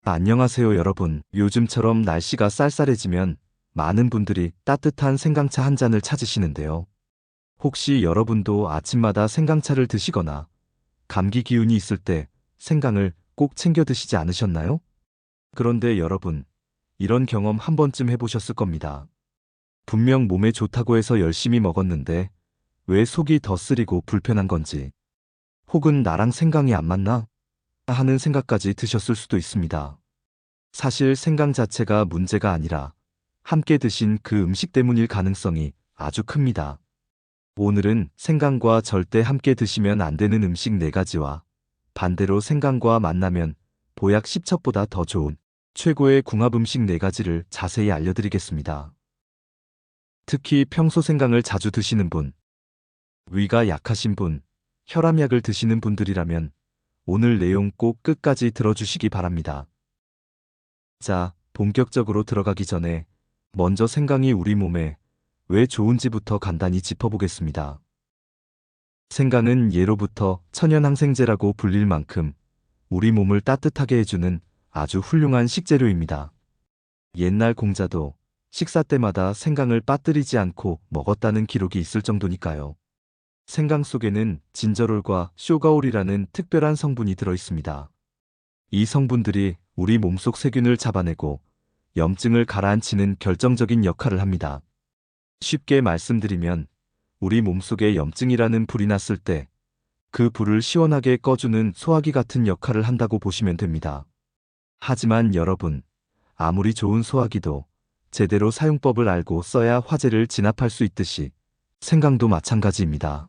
안녕하세요, 여러분. 요즘처럼 날씨가 쌀쌀해지면 많은 분들이 따뜻한 생강차 한 잔을 찾으시는데요. 혹시 여러분도 아침마다 생강차를 드시거나 감기 기운이 있을 때 생강을 꼭 챙겨 드시지 않으셨나요? 그런데 여러분, 이런 경험 한 번쯤 해보셨을 겁니다. 분명 몸에 좋다고 해서 열심히 먹었는데 왜 속이 더 쓰리고 불편한 건지, 혹은 나랑 생강이 안 맞나 하는 생각까지 드셨을 수도 있습니다. 사실 생강 자체가 문제가 아니라 함께 드신 그 음식 때문일 가능성이 아주 큽니다. 오늘은 생강과 절대 함께 드시면 안 되는 음식 4가지와 반대로 생강과 만나면 보약 10첩보다 더 좋은 최고의 궁합 음식 4가지를 자세히 알려드리겠습니다. 특히 평소 생강을 자주 드시는 분, 위가 약하신 분, 혈압약을 드시는 분들이라면 오늘 내용 꼭 끝까지 들어주시기 바랍니다. 자, 본격적으로 들어가기 전에 먼저 생강이 우리 몸에 왜 좋은지부터 간단히 짚어보겠습니다. 생강은 예로부터 천연항생제라고 불릴 만큼 우리 몸을 따뜻하게 해주는 아주 훌륭한 식재료입니다. 옛날 공자도 식사 때마다 생강을 빠뜨리지 않고 먹었다는 기록이 있을 정도니까요. 생강 속에는 진저롤과 쇼가올이라는 특별한 성분이 들어있습니다. 이 성분들이 우리 몸속 세균을 잡아내고 염증을 가라앉히는 결정적인 역할을 합니다. 쉽게 말씀드리면 우리 몸속에 염증이라는 불이 났을 때 그 불을 시원하게 꺼주는 소화기 같은 역할을 한다고 보시면 됩니다. 하지만 여러분, 아무리 좋은 소화기도 제대로 사용법을 알고 써야 화재를 진압할 수 있듯이 생강도 마찬가지입니다.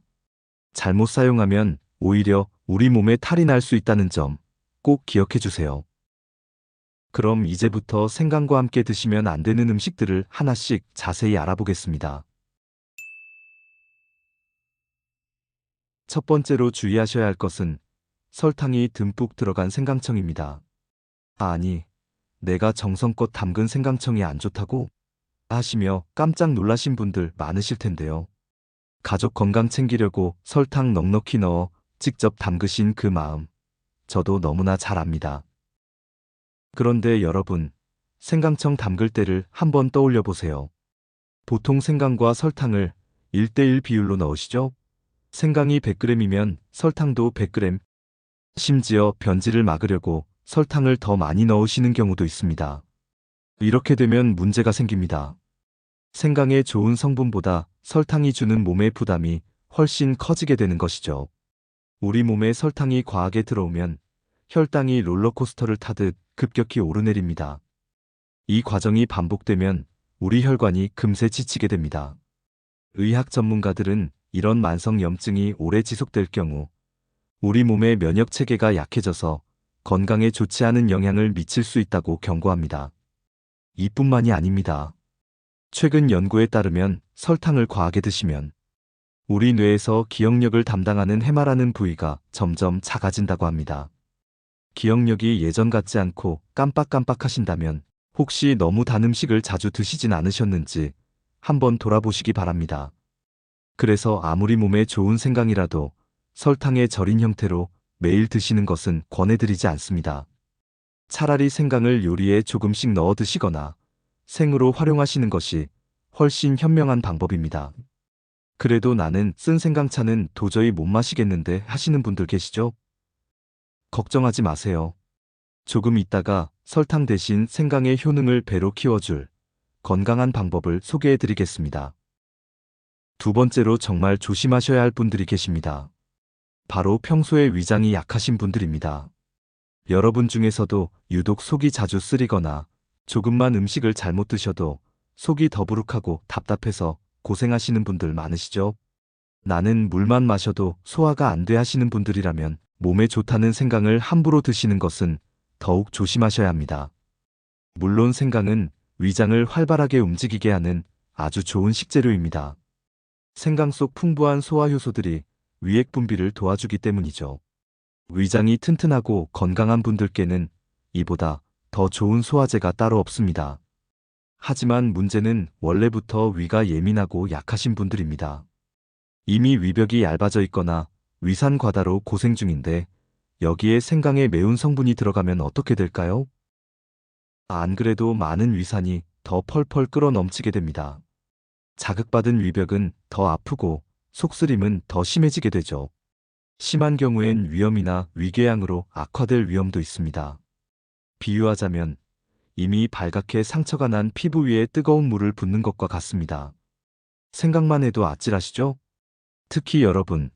잘못 사용하면 오히려 우리 몸에 탈이 날 수 있다는 점 꼭 기억해 주세요. 그럼 이제부터 생강과 함께 드시면 안 되는 음식들을 하나씩 자세히 알아보겠습니다. 첫 번째로 주의하셔야 할 것은 설탕이 듬뿍 들어간 생강청입니다. 아니, 내가 정성껏 담근 생강청이 안 좋다고 하시며 깜짝 놀라신 분들 많으실 텐데요. 가족 건강 챙기려고 설탕 넉넉히 넣어 직접 담그신 그 마음, 저도 너무나 잘 압니다. 그런데 여러분, 생강청 담글 때를 한번 떠올려 보세요. 보통 생강과 설탕을 1대1 비율로 넣으시죠? 생강이 100g이면 설탕도 100g, 심지어 변질을 막으려고 설탕을 더 많이 넣으시는 경우도 있습니다. 이렇게 되면 문제가 생깁니다. 생강의 좋은 성분보다 설탕이 주는 몸의 부담이 훨씬 커지게 되는 것이죠. 우리 몸에 설탕이 과하게 들어오면 혈당이 롤러코스터를 타듯 급격히 오르내립니다. 이 과정이 반복되면 우리 혈관이 금세 지치게 됩니다. 의학 전문가들은 이런 만성 염증이 오래 지속될 경우 우리 몸의 면역 체계가 약해져서 건강에 좋지 않은 영향을 미칠 수 있다고 경고합니다. 이뿐만이 아닙니다. 최근 연구에 따르면 설탕을 과하게 드시면 우리 뇌에서 기억력을 담당하는 해마라는 부위가 점점 작아진다고 합니다. 기억력이 예전 같지 않고 깜빡깜빡하신다면 혹시 너무 단 음식을 자주 드시진 않으셨는지 한번 돌아보시기 바랍니다. 그래서 아무리 몸에 좋은 생강이라도 설탕에 절인 형태로 매일 드시는 것은 권해드리지 않습니다. 차라리 생강을 요리에 조금씩 넣어 드시거나 생으로 활용하시는 것이 훨씬 현명한 방법입니다. 그래도 나는 쓴 생강차는 도저히 못 마시겠는데 하시는 분들 계시죠? 걱정하지 마세요. 조금 있다가 설탕 대신 생강의 효능을 배로 키워줄 건강한 방법을 소개해 드리겠습니다. 두 번째로 정말 조심하셔야 할 분들이 계십니다. 바로 평소에 위장이 약하신 분들입니다. 여러분 중에서도 유독 속이 자주 쓰리거나 조금만 음식을 잘못 드셔도 속이 더부룩하고 답답해서 고생하시는 분들 많으시죠? 나는 물만 마셔도 소화가 안 돼 하시는 분들이라면 몸에 좋다는 생강을 함부로 드시는 것은 더욱 조심하셔야 합니다. 물론 생강은 위장을 활발하게 움직이게 하는 아주 좋은 식재료입니다. 생강 속 풍부한 소화 효소들이 위액 분비를 도와주기 때문이죠. 위장이 튼튼하고 건강한 분들께는 이보다 더 좋은 소화제가 따로 없습니다. 하지만 문제는 원래부터 위가 예민하고 약하신 분들입니다. 이미 위벽이 얇아져 있거나 위산 과다로 고생 중인데 여기에 생강의 매운 성분이 들어가면 어떻게 될까요? 안 그래도 많은 위산이 더 펄펄 끓어 넘치게 됩니다. 자극받은 위벽은 더 아프고 속쓰림은 더 심해지게 되죠. 심한 경우엔 위염이나 위궤양으로 악화될 위험도 있습니다. 비유하자면 이미 발갛게 상처가 난 피부 위에 뜨거운 물을 붓는 것과 같습니다. 생각만 해도 아찔하시죠? 특히 여러분,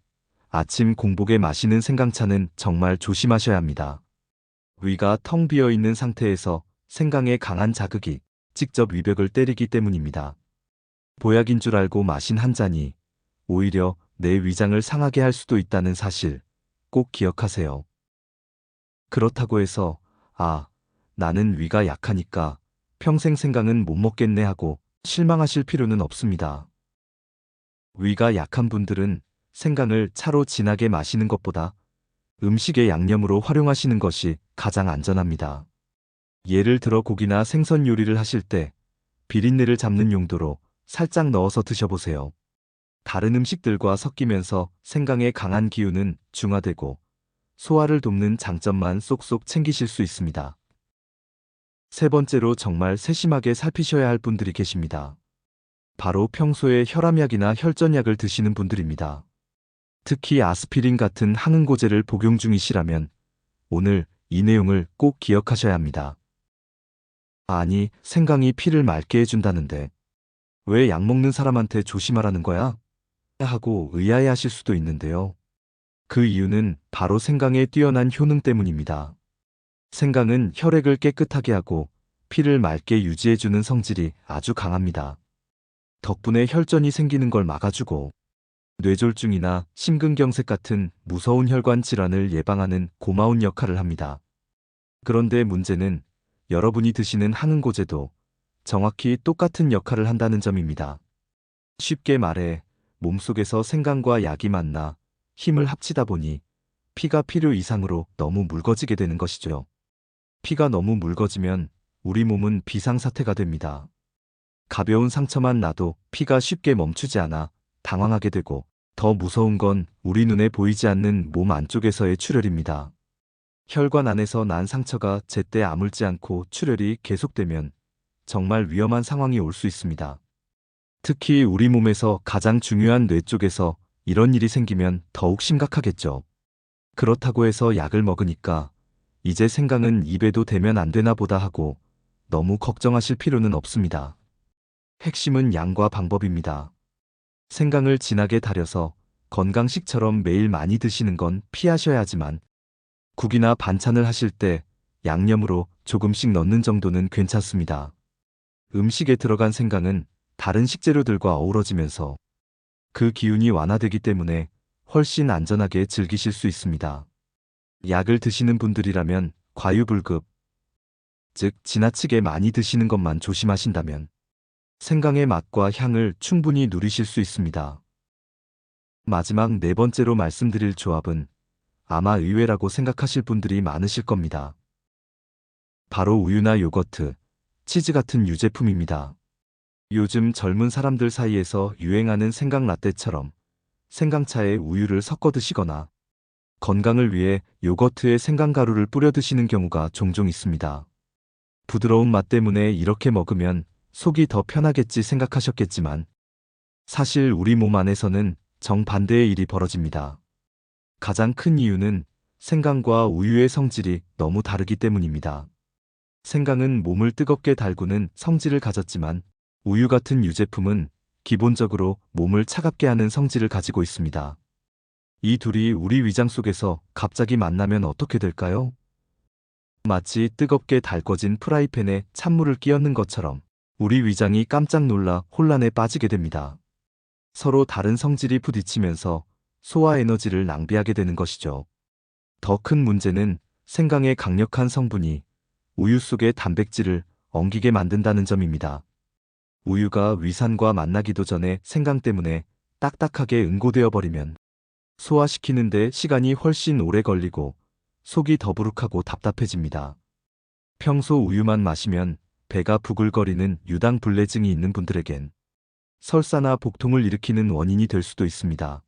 아침 공복에 마시는 생강차는 정말 조심하셔야 합니다. 위가 텅 비어 있는 상태에서 생강의 강한 자극이 직접 위벽을 때리기 때문입니다. 보약인 줄 알고 마신 한 잔이 오히려 내 위장을 상하게 할 수도 있다는 사실 꼭 기억하세요. 그렇다고 해서 나는 위가 약하니까 평생 생강은 못 먹겠네 하고 실망하실 필요는 없습니다. 위가 약한 분들은 생강을 차로 진하게 마시는 것보다 음식의 양념으로 활용하시는 것이 가장 안전합니다. 예를 들어 고기나 생선 요리를 하실 때 비린내를 잡는 용도로 살짝 넣어서 드셔보세요. 다른 음식들과 섞이면서 생강의 강한 기운은 중화되고 소화를 돕는 장점만 쏙쏙 챙기실 수 있습니다. 세 번째로 정말 세심하게 살피셔야 할 분들이 계십니다. 바로 평소에 혈압약이나 혈전약을 드시는 분들입니다. 특히 아스피린 같은 항응고제를 복용 중이시라면 오늘 이 내용을 꼭 기억하셔야 합니다. 아니, 생강이 피를 맑게 해준다는데 왜 약 먹는 사람한테 조심하라는 거야? 하고 의아해하실 수도 있는데요. 그 이유는 바로 생강의 뛰어난 효능 때문입니다. 생강은 혈액을 깨끗하게 하고 피를 맑게 유지해주는 성질이 아주 강합니다. 덕분에 혈전이 생기는 걸 막아주고 뇌졸중이나 심근경색 같은 무서운 혈관 질환을 예방하는 고마운 역할을 합니다. 그런데 문제는 여러분이 드시는 항응고제도 정확히 똑같은 역할을 한다는 점입니다. 쉽게 말해 몸속에서 생강과 약이 만나 힘을 합치다 보니 피가 필요 이상으로 너무 묽어지게 되는 것이죠. 피가 너무 묽어지면 우리 몸은 비상사태가 됩니다. 가벼운 상처만 나도 피가 쉽게 멈추지 않아 당황하게 되고 더 무서운 건 우리 눈에 보이지 않는 몸 안쪽에서의 출혈입니다. 혈관 안에서 난 상처가 제때 아물지 않고 출혈이 계속되면 정말 위험한 상황이 올 수 있습니다. 특히 우리 몸에서 가장 중요한 뇌 쪽에서 이런 일이 생기면 더욱 심각하겠죠. 그렇다고 해서 약을 먹으니까 이제 생강은 입에도 대면 안 되나 보다 하고 너무 걱정하실 필요는 없습니다. 핵심은 양과 방법입니다. 생강을 진하게 달여서 건강식처럼 매일 많이 드시는 건 피하셔야 하지만 국이나 반찬을 하실 때 양념으로 조금씩 넣는 정도는 괜찮습니다. 음식에 들어간 생강은 다른 식재료들과 어우러지면서 그 기운이 완화되기 때문에 훨씬 안전하게 즐기실 수 있습니다. 약을 드시는 분들이라면 과유불급, 즉 지나치게 많이 드시는 것만 조심하신다면 생강의 맛과 향을 충분히 누리실 수 있습니다. 마지막 네 번째로 말씀드릴 조합은 아마 의외라고 생각하실 분들이 많으실 겁니다. 바로 우유나 요거트, 치즈 같은 유제품입니다. 요즘 젊은 사람들 사이에서 유행하는 생강 라떼처럼 생강차에 우유를 섞어 드시거나 건강을 위해 요거트에 생강가루를 뿌려 드시는 경우가 종종 있습니다. 부드러운 맛 때문에 이렇게 먹으면 속이 더 편하겠지 생각하셨겠지만 사실 우리 몸 안에서는 정반대의 일이 벌어집니다. 가장 큰 이유는 생강과 우유의 성질이 너무 다르기 때문입니다. 생강은 몸을 뜨겁게 달구는 성질을 가졌지만 우유 같은 유제품은 기본적으로 몸을 차갑게 하는 성질을 가지고 있습니다. 이 둘이 우리 위장 속에서 갑자기 만나면 어떻게 될까요? 마치 뜨겁게 달궈진 프라이팬에 찬물을 끼얹는 것처럼 우리 위장이 깜짝 놀라 혼란에 빠지게 됩니다. 서로 다른 성질이 부딪히면서 소화 에너지를 낭비하게 되는 것이죠. 더 큰 문제는 생강의 강력한 성분이 우유 속의 단백질을 엉기게 만든다는 점입니다. 우유가 위산과 만나기도 전에 생강 때문에 딱딱하게 응고되어 버리면 소화시키는데 시간이 훨씬 오래 걸리고 속이 더부룩하고 답답해집니다. 평소 우유만 마시면 배가 부글거리는 유당불내증이 있는 분들에겐 설사나 복통을 일으키는 원인이 될 수도 있습니다.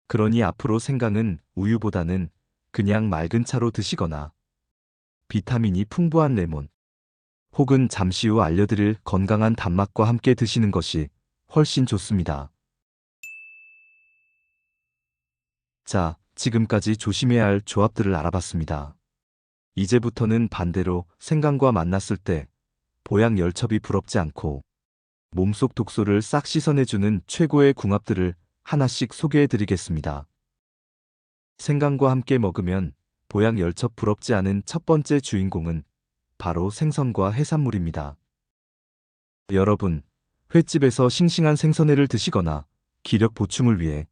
그러니 앞으로 생강은 우유보다는 그냥 맑은 차로 드시거나 비타민이 풍부한 레몬 혹은 잠시 후 알려드릴 건강한 단맛과 함께 드시는 것이 훨씬 좋습니다. 자, 지금까지 조심해야 할 조합들을 알아봤습니다. 이제부터는 반대로 생강과 만났을 때 보양 열첩이 부럽지 않고 몸속 독소를 싹 씻어내주는 최고의 궁합들을 하나씩 소개해드리겠습니다. 생강과 함께 먹으면 보양 열첩 부럽지 않은 첫 번째 주인공은 바로 생선과 해산물입니다. 여러분, 횟집에서 싱싱한 생선회를 드시거나 기력 보충을 위해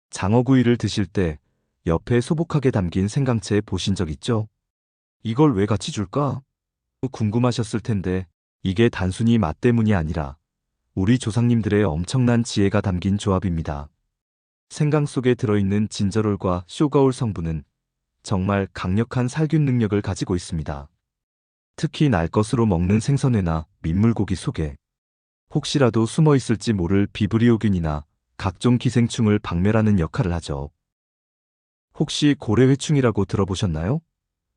장어구이를 드실 때 옆에 소복하게 담긴 생강채 보신 적 있죠? 이걸 왜 같이 줄까? 궁금하셨을 텐데 이게 단순히 맛 때문이 아니라 우리 조상님들의 엄청난 지혜가 담긴 조합입니다. 생강 속에 들어있는 진저롤과 쇼가올 성분은 정말 강력한 살균 능력을 가지고 있습니다. 특히 날 것으로 먹는 생선회나 민물고기 속에 혹시라도 숨어 있을지 모를 비브리오균이나 각종 기생충을 박멸하는 역할을 하죠. 혹시 고래회충이라고 들어보셨나요?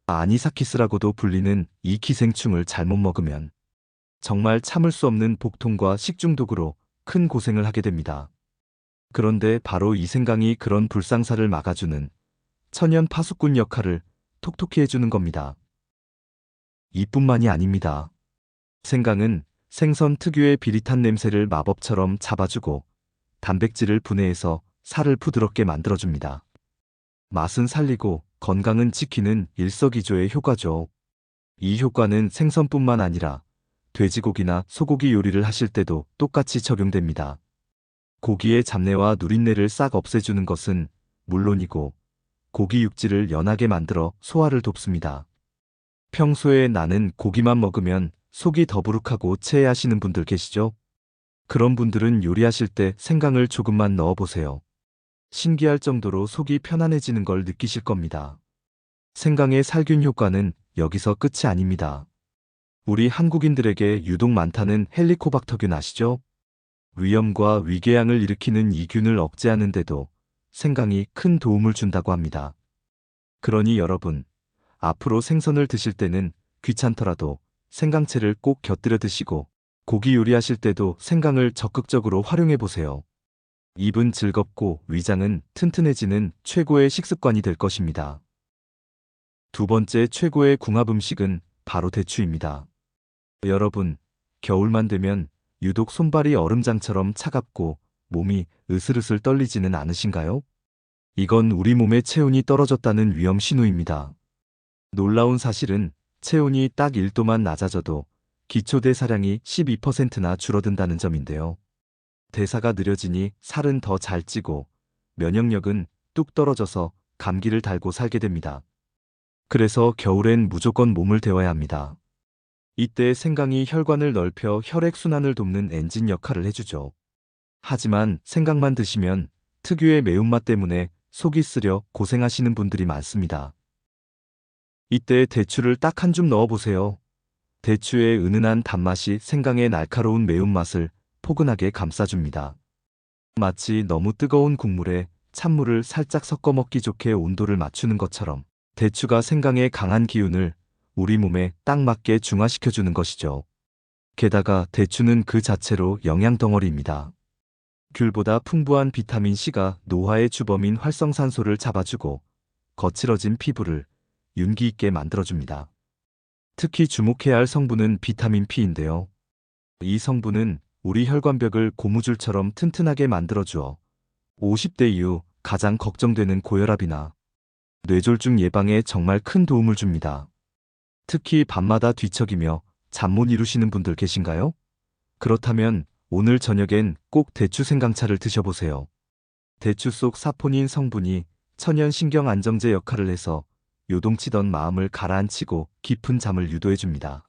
아니사키스라고도 불리는 이 기생충을 잘못 먹으면 정말 참을 수 없는 복통과 식중독으로 큰 고생을 하게 됩니다. 그런데 바로 이 생강이 그런 불상사를 막아주는 천연 파수꾼 역할을 톡톡히 해주는 겁니다. 이뿐만이 아닙니다. 생강은 생선 특유의 비릿한 냄새를 마법처럼 잡아주고 단백질을 분해해서 살을 부드럽게 만들어줍니다. 맛은 살리고 건강은 지키는 일석이조의 효과죠. 이 효과는 생선뿐만 아니라 돼지고기나 소고기 요리를 하실 때도 똑같이 적용됩니다. 고기의 잡내와 누린내를 싹 없애주는 것은 물론이고 고기 육질을 연하게 만들어 소화를 돕습니다. 평소에 나는 고기만 먹으면 속이 더부룩하고 체해하시는 분들 계시죠? 그런 분들은 요리하실 때 생강을 조금만 넣어보세요. 신기할 정도로 속이 편안해지는 걸 느끼실 겁니다. 생강의 살균 효과는 여기서 끝이 아닙니다. 우리 한국인들에게 유독 많다는 헬리코박터균 아시죠? 위염과 위궤양을 일으키는 이 균을 억제하는 데도 생강이 큰 도움을 준다고 합니다. 그러니 여러분, 앞으로 생선을 드실 때는 귀찮더라도 생강채를 꼭 곁들여 드시고 고기 요리하실 때도 생강을 적극적으로 활용해 보세요. 입은 즐겁고 위장은 튼튼해지는 최고의 식습관이 될 것입니다. 두 번째 최고의 궁합 음식은 바로 대추입니다. 여러분, 겨울만 되면 유독 손발이 얼음장처럼 차갑고 몸이 으슬으슬 떨리지는 않으신가요? 이건 우리 몸의 체온이 떨어졌다는 위험 신호입니다. 놀라운 사실은 체온이 딱 1도만 낮아져도 기초대사량이 12%나 줄어든다는 점인데요. 대사가 느려지니 살은 더 잘 찌고 면역력은 뚝 떨어져서 감기를 달고 살게 됩니다. 그래서 겨울엔 무조건 몸을 데워야 합니다. 이때 생강이 혈관을 넓혀 혈액순환을 돕는 엔진 역할을 해주죠. 하지만 생강만 드시면 특유의 매운맛 때문에 속이 쓰려 고생하시는 분들이 많습니다. 이때 대추를 딱 한 줌 넣어보세요. 대추의 은은한 단맛이 생강의 날카로운 매운맛을 포근하게 감싸줍니다. 마치 너무 뜨거운 국물에 찬물을 살짝 섞어 먹기 좋게 온도를 맞추는 것처럼 대추가 생강의 강한 기운을 우리 몸에 딱 맞게 중화시켜주는 것이죠. 게다가 대추는 그 자체로 영양 덩어리입니다. 귤보다 풍부한 비타민C가 노화의 주범인 활성산소를 잡아주고 거칠어진 피부를 윤기 있게 만들어줍니다. 특히 주목해야 할 성분은 비타민 P인데요. 이 성분은 우리 혈관벽을 고무줄처럼 튼튼하게 만들어주어 50대 이후 가장 걱정되는 고혈압이나 뇌졸중 예방에 정말 큰 도움을 줍니다. 특히 밤마다 뒤척이며 잠 못 이루시는 분들 계신가요? 그렇다면 오늘 저녁엔 꼭 대추 생강차를 드셔보세요. 대추 속 사포닌 성분이 천연 신경 안정제 역할을 해서 요동치던 마음을 가라앉히고 깊은 잠을 유도해줍니다.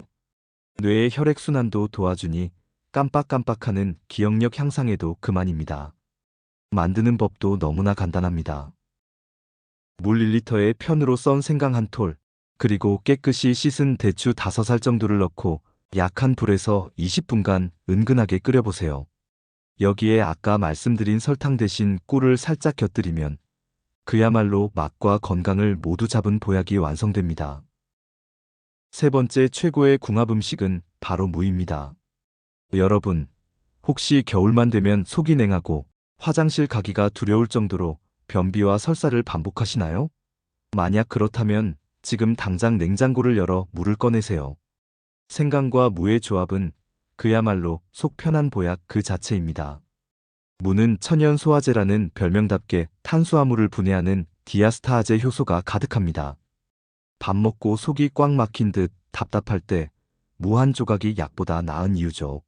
뇌의 혈액순환도 도와주니 깜빡깜빡하는 기억력 향상에도 그만입니다. 만드는 법도 너무나 간단합니다. 물 1리터에 편으로 썬 생강 한 톨, 그리고 깨끗이 씻은 대추 5살 정도를 넣고 약한 불에서 20분간 은근하게 끓여보세요. 여기에 아까 말씀드린 설탕 대신 꿀을 살짝 곁들이면 그야말로 맛과 건강을 모두 잡은 보약이 완성됩니다. 세 번째 최고의 궁합 음식은 바로 무입니다. 여러분, 혹시 겨울만 되면 속이 냉하고 화장실 가기가 두려울 정도로 변비와 설사를 반복하시나요? 만약 그렇다면 지금 당장 냉장고를 열어 물을 꺼내세요. 생강과 무의 조합은 그야말로 속 편한 보약 그 자체입니다. 무는 천연 소화제라는 별명답게 탄수화물을 분해하는 디아스타아제 효소가 가득합니다. 밥 먹고 속이 꽉 막힌 듯 답답할 때 무 한 조각이 약보다 나은 이유죠.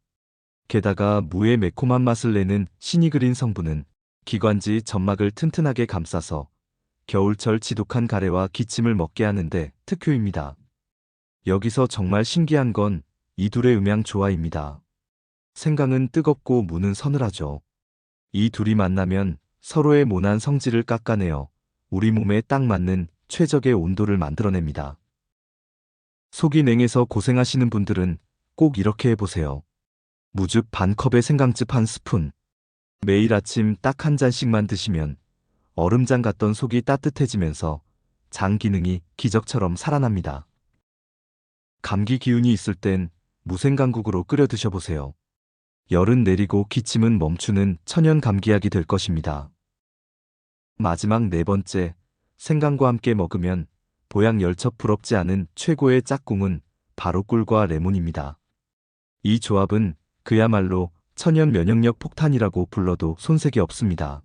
게다가 무의 매콤한 맛을 내는 시니그린 성분은 기관지 점막을 튼튼하게 감싸서 겨울철 지독한 가래와 기침을 먹게 하는데 특효입니다. 여기서 정말 신기한 건 이 둘의 음양 조화입니다. 생강은 뜨겁고 무는 서늘하죠. 이 둘이 만나면 서로의 모난 성질을 깎아내어 우리 몸에 딱 맞는 최적의 온도를 만들어냅니다. 속이 냉해서 고생하시는 분들은 꼭 이렇게 해보세요. 무즙 반 컵에 생강즙 한 스푼. 매일 아침 딱 한 잔씩만 드시면 얼음장 같던 속이 따뜻해지면서 장 기능이 기적처럼 살아납니다. 감기 기운이 있을 땐 무생강국으로 끓여 드셔보세요. 열은 내리고 기침은 멈추는 천연 감기약이 될 것입니다. 마지막 네 번째, 생강과 함께 먹으면 보양 열첩 부럽지 않은 최고의 짝꿍은 바로 꿀과 레몬입니다. 이 조합은 그야말로 천연 면역력 폭탄이라고 불러도 손색이 없습니다.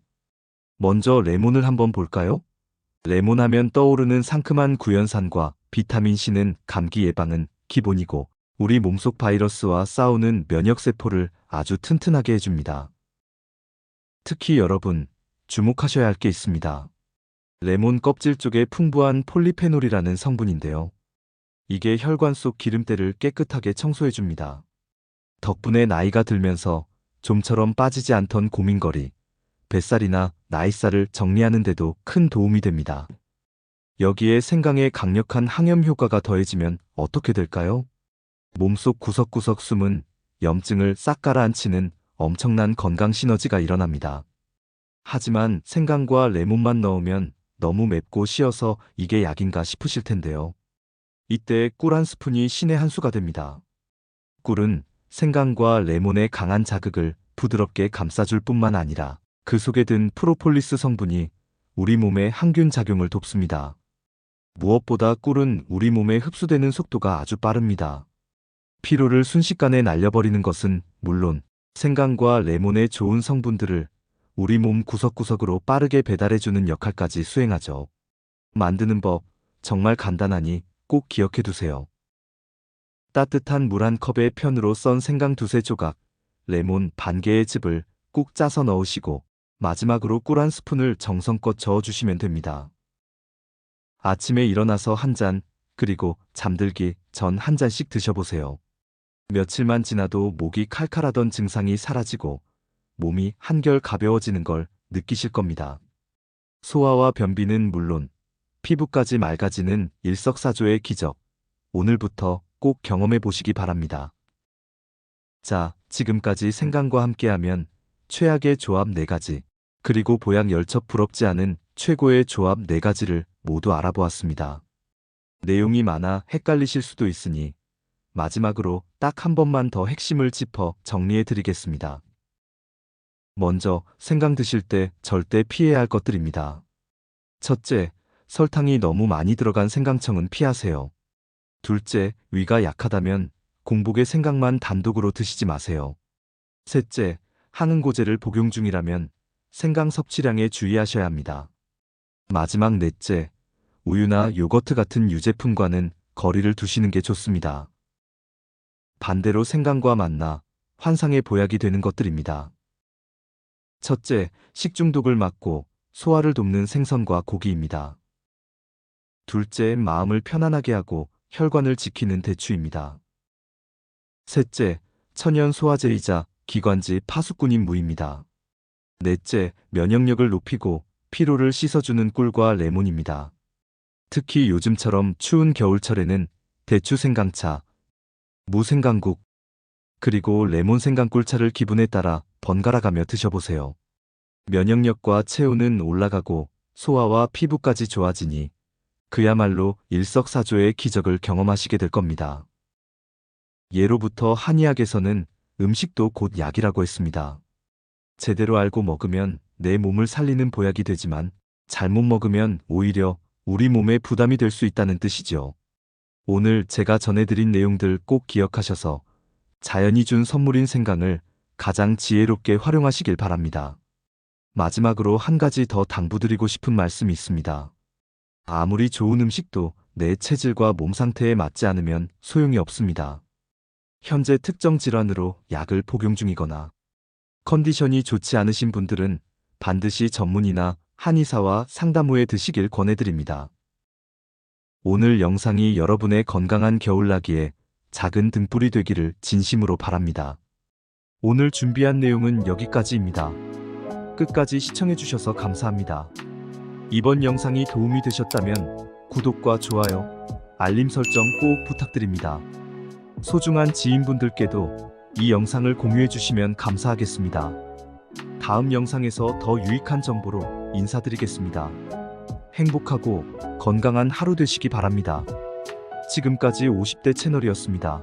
먼저 레몬을 한번 볼까요? 레몬하면 떠오르는 상큼한 구연산과 비타민C는 감기 예방은 기본이고 우리 몸속 바이러스와 싸우는 면역세포를 아주 튼튼하게 해줍니다. 특히 여러분, 주목하셔야 할 게 있습니다. 레몬 껍질 쪽에 풍부한 폴리페놀이라는 성분인데요. 이게 혈관 속 기름때를 깨끗하게 청소해줍니다. 덕분에 나이가 들면서 좀처럼 빠지지 않던 고민거리, 뱃살이나 나이살을 정리하는 데도 큰 도움이 됩니다. 여기에 생강의 강력한 항염 효과가 더해지면 어떻게 될까요? 몸속 구석구석 숨은 염증을 싹 가라앉히는 엄청난 건강 시너지가 일어납니다. 하지만 생강과 레몬만 넣으면 너무 맵고 시어서 이게 약인가 싶으실 텐데요. 이때 꿀 한 스푼이 신의 한 수가 됩니다. 꿀은 생강과 레몬의 강한 자극을 부드럽게 감싸줄 뿐만 아니라 그 속에 든 프로폴리스 성분이 우리 몸의 항균 작용을 돕습니다. 무엇보다 꿀은 우리 몸에 흡수되는 속도가 아주 빠릅니다. 피로를 순식간에 날려버리는 것은 물론 생강과 레몬의 좋은 성분들을 우리 몸 구석구석으로 빠르게 배달해주는 역할까지 수행하죠. 만드는 법 정말 간단하니 꼭 기억해 두세요. 따뜻한 물 한 컵에 편으로 썬 생강 두세 조각, 레몬 반 개의 즙을 꼭 짜서 넣으시고 마지막으로 꿀 한 스푼을 정성껏 저어주시면 됩니다. 아침에 일어나서 한 잔, 그리고 잠들기 전 한 잔씩 드셔보세요. 며칠만 지나도 목이 칼칼하던 증상이 사라지고 몸이 한결 가벼워지는 걸 느끼실 겁니다. 소화와 변비는 물론 피부까지 맑아지는 일석사조의 기적. 오늘부터 꼭 경험해 보시기 바랍니다. 자, 지금까지 생강과 함께하면 최악의 조합 4가지, 그리고 보양 열첩 부럽지 않은 최고의 조합 4가지를 모두 알아보았습니다. 내용이 많아 헷갈리실 수도 있으니 마지막으로 딱 한 번만 더 핵심을 짚어 정리해 드리겠습니다. 먼저 생강 드실 때 절대 피해야 할 것들입니다. 첫째, 설탕이 너무 많이 들어간 생강청은 피하세요. 둘째, 위가 약하다면 공복에 생강만 단독으로 드시지 마세요. 셋째, 항응고제를 복용 중이라면 생강 섭취량에 주의하셔야 합니다. 마지막 넷째, 우유나 요거트 같은 유제품과는 거리를 두시는 게 좋습니다. 반대로 생강과 만나 환상의 보약이 되는 것들입니다. 첫째, 식중독을 막고 소화를 돕는 생선과 고기입니다. 둘째, 마음을 편안하게 하고 혈관을 지키는 대추입니다. 셋째, 천연 소화제이자 기관지 파수꾼인 무입니다. 넷째, 면역력을 높이고 피로를 씻어주는 꿀과 레몬입니다. 특히 요즘처럼 추운 겨울철에는 대추 생강차, 무 생강국, 그리고 레몬 생강꿀차를 기분에 따라 번갈아가며 드셔보세요. 면역력과 체온은 올라가고 소화와 피부까지 좋아지니 그야말로 일석사조의 기적을 경험하시게 될 겁니다. 예로부터 한의학에서는 음식도 곧 약이라고 했습니다. 제대로 알고 먹으면 내 몸을 살리는 보약이 되지만 잘못 먹으면 오히려 우리 몸에 부담이 될 수 있다는 뜻이죠. 오늘 제가 전해드린 내용들 꼭 기억하셔서 자연이 준 선물인 생강을 가장 지혜롭게 활용하시길 바랍니다. 마지막으로 한 가지 더 당부드리고 싶은 말씀이 있습니다. 아무리 좋은 음식도 내 체질과 몸 상태에 맞지 않으면 소용이 없습니다. 현재 특정 질환으로 약을 복용 중이거나 컨디션이 좋지 않으신 분들은 반드시 전문의나 한의사와 상담 후에 드시길 권해드립니다. 오늘 영상이 여러분의 건강한 겨울나기에 작은 등불이 되기를 진심으로 바랍니다. 오늘 준비한 내용은 여기까지입니다. 끝까지 시청해주셔서 감사합니다. 이번 영상이 도움이 되셨다면 구독과 좋아요, 알림 설정 꼭 부탁드립니다. 소중한 지인분들께도 이 영상을 공유해주시면 감사하겠습니다. 다음 영상에서 더 유익한 정보로 인사드리겠습니다. 행복하고 건강한 하루 되시기 바랍니다. 지금까지 50대 채널이었습니다.